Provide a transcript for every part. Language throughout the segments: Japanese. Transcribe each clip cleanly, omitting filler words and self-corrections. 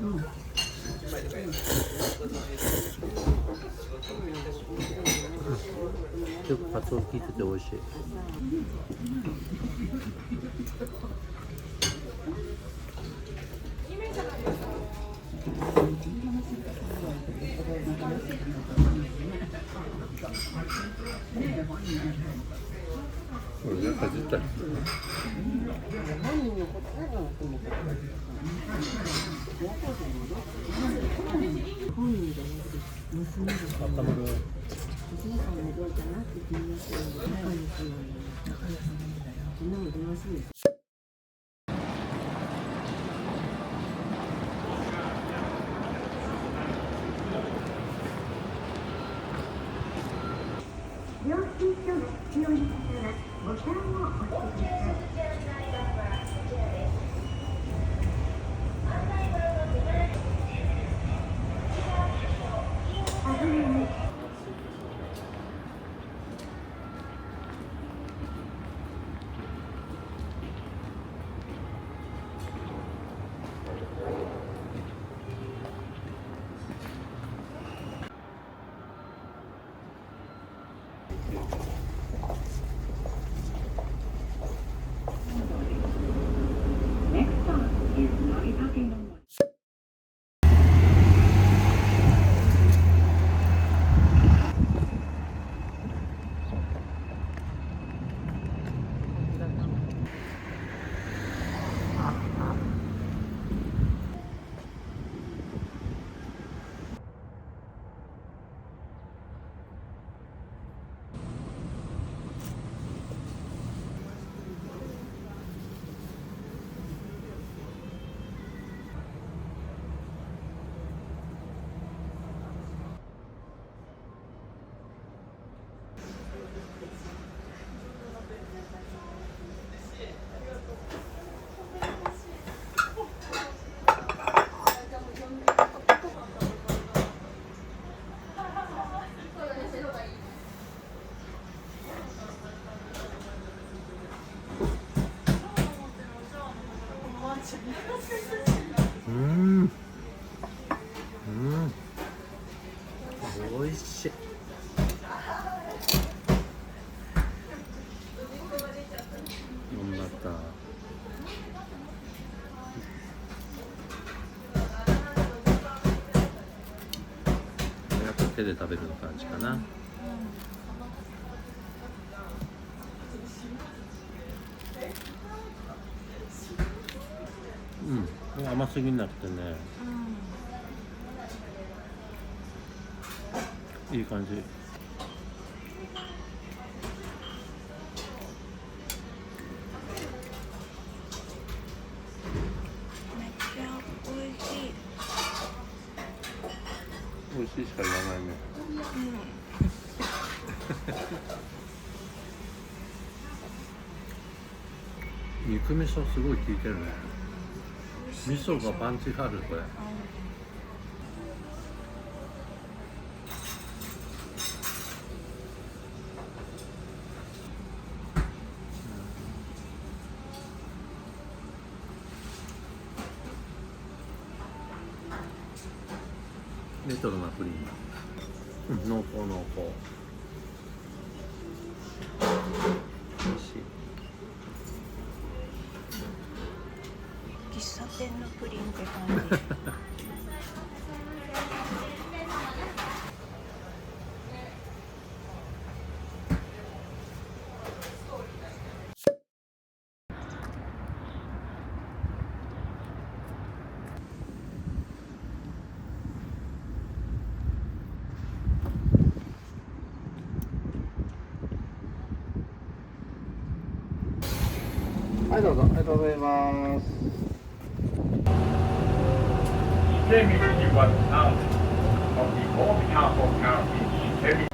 うん。結構カツオ効いてて美味しい。これなんか絶対。料金所が必要な方はボタンを押してください。危ない。美味しい。ノンバター。これやっぱ手で食べるの感じかな。うん、甘すぎなくてね、いい感じ。美味しいしか言わないね。肉味噌すごい効いてるね。味噌がパンチがあるこれ。レトロなプリン。濃厚濃厚。美味しい。喫茶店のプリンって感じ。はいどうぞ、ありがとうございます。Semi was out of the old Castle County. Semi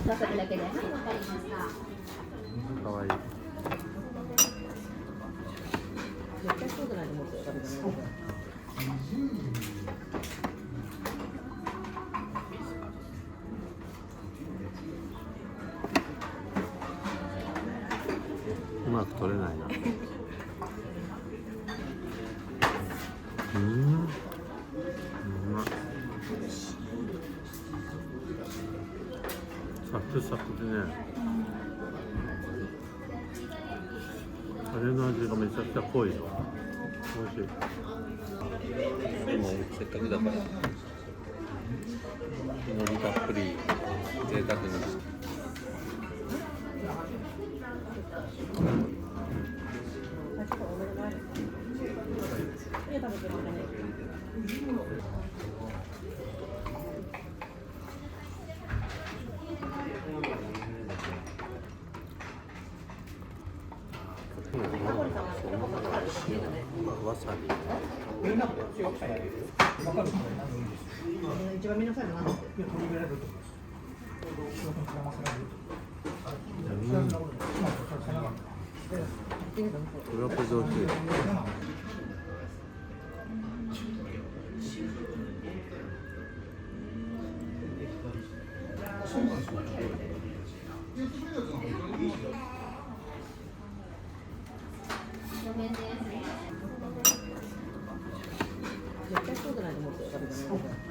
わさびだけで。はい、わかりました。かわいい。絶対そうじゃないと思って食べてない。うまく取れないな。うまっ。サクサクでね、タレの味がめちゃくちゃ濃いの。美味しい。でもせっかくだから海苔たっぷり贅沢な。わさび。一番皆さんのなんだって。これはこれで美味しい。絶対そうじゃないと思って食べてない。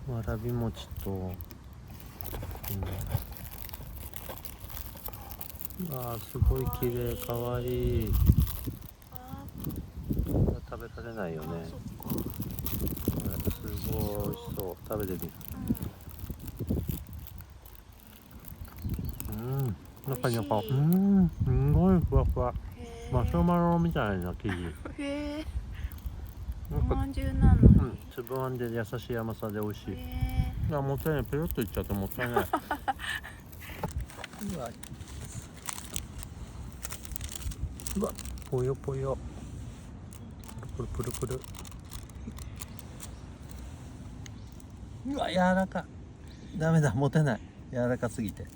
わらび餅と、あーすごい綺麗、かわいい。食べられないよね。すごい美味しそう。食べてみる。中にすごいふわふわ。マシュマロみたいな生地。へえ。なんかおまんじゅうなのに。粒あんで優しい甘さで美味しい。へいや、もったいない。ペロッといっちゃってもったいない。うわ、ぽよぽよ。プルプルプルプル。うわ、柔らか。ダメだ、持てない。柔らかすぎて。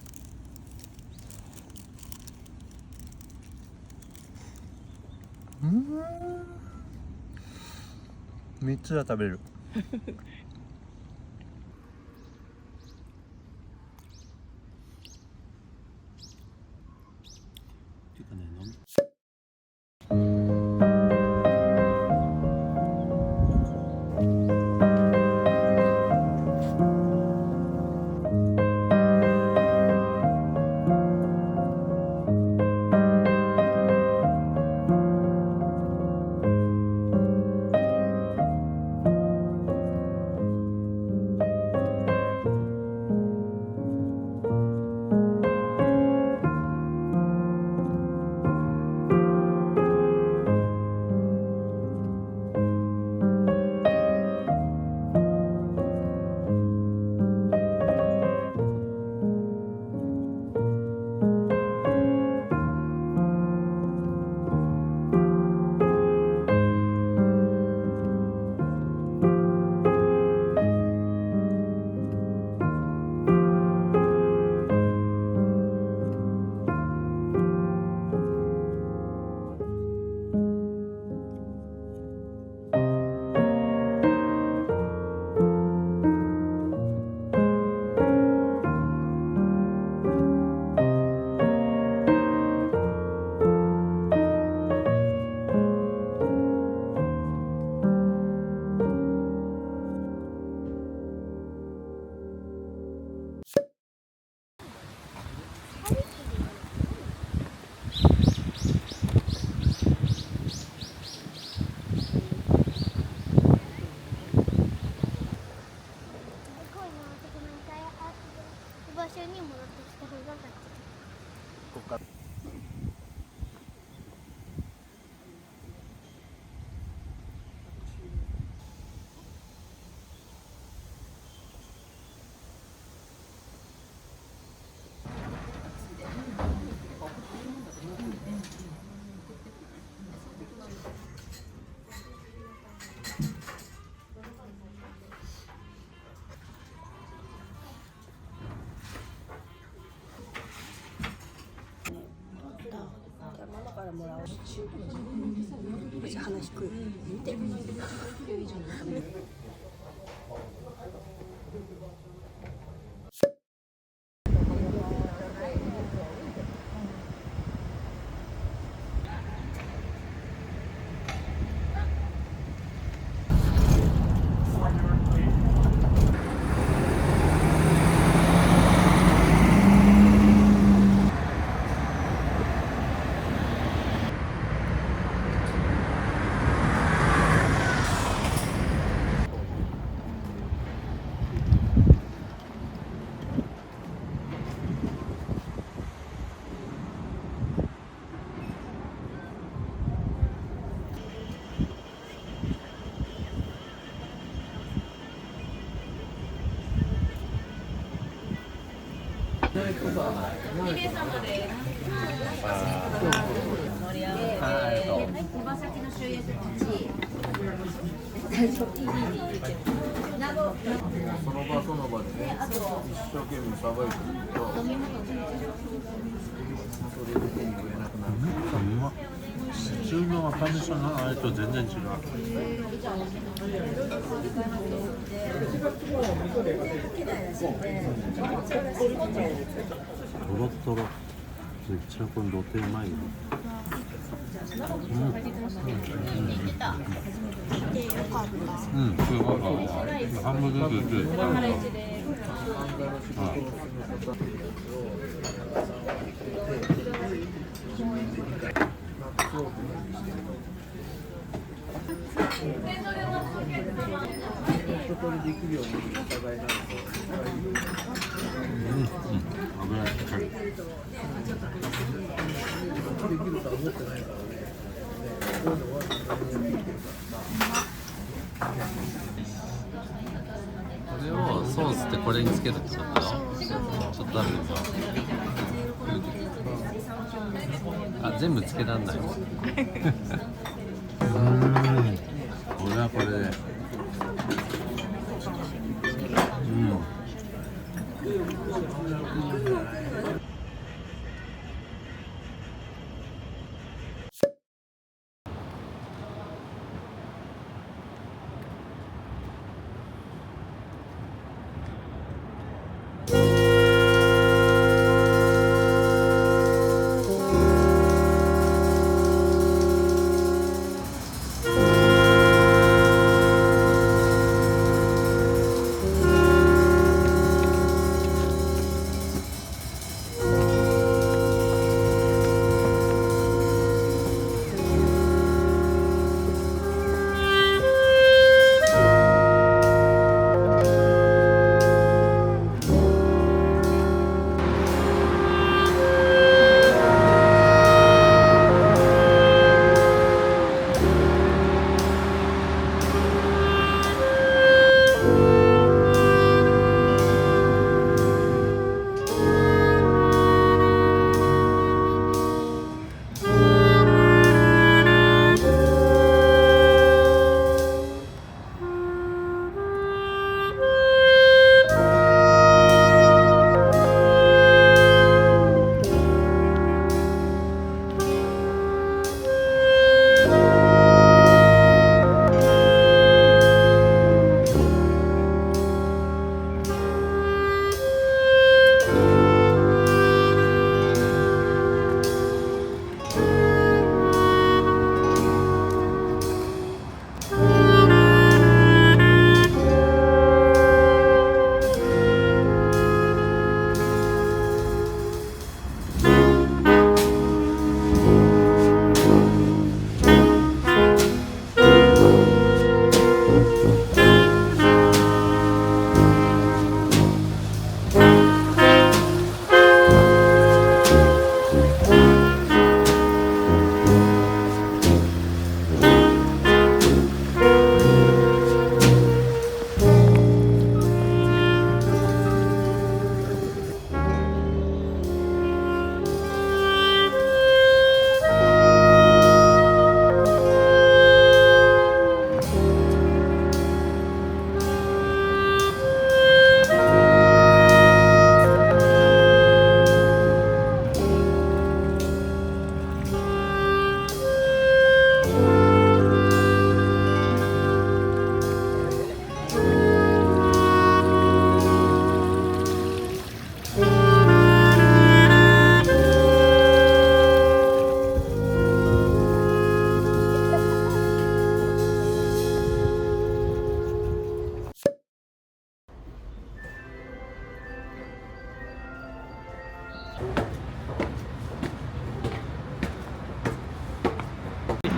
3つは食べる。っていうかね、場所に戻ってきた方が勝ち。ここからもらおう。話低い。手羽先の塩焼きこっち。その場その場でね、一生懸命さばいてると、それで手に入れなくなる。うまっ。普通の赤味噌のあれと全然違う。トロトロ。めっちゃこの土手うまいよ。来てよかった。すごい。半分ずつそこでできるようにお互いなんか油しっかり。できるとは思ってないからね。こういうのはこれをソースってこれにつけるってことだよ。ちょっと食べてさ。あ、全部つけらんない。これはこれで。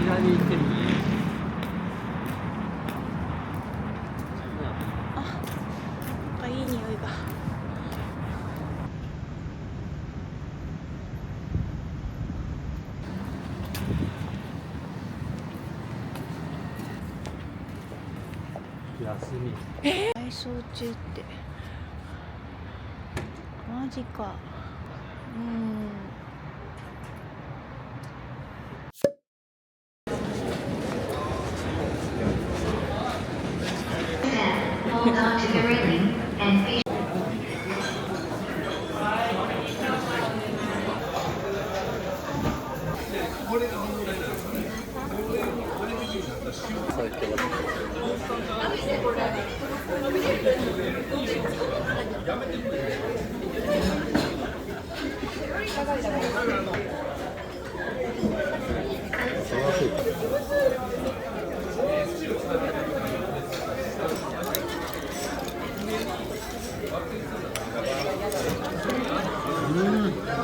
左行ってみる。なんかいい匂いが。休み。配送中ってマジか。そう言ってます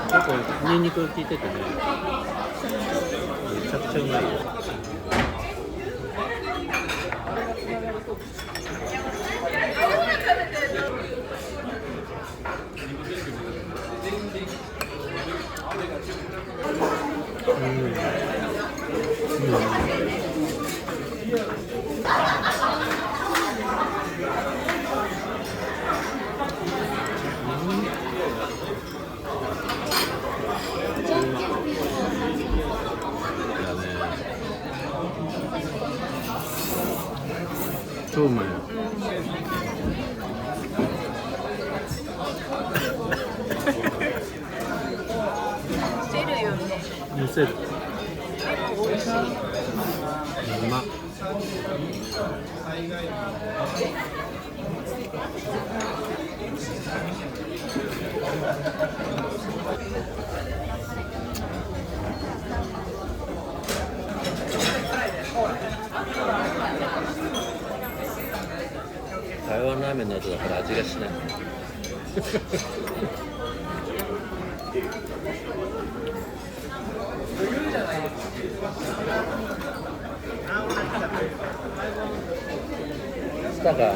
結構ニンニク効いててね、めちゃくちゃうまいよ。超うまいよ。出るよね。見せる。美味しい。うまっ。台湾ラーメンの後だから味がしない。スタが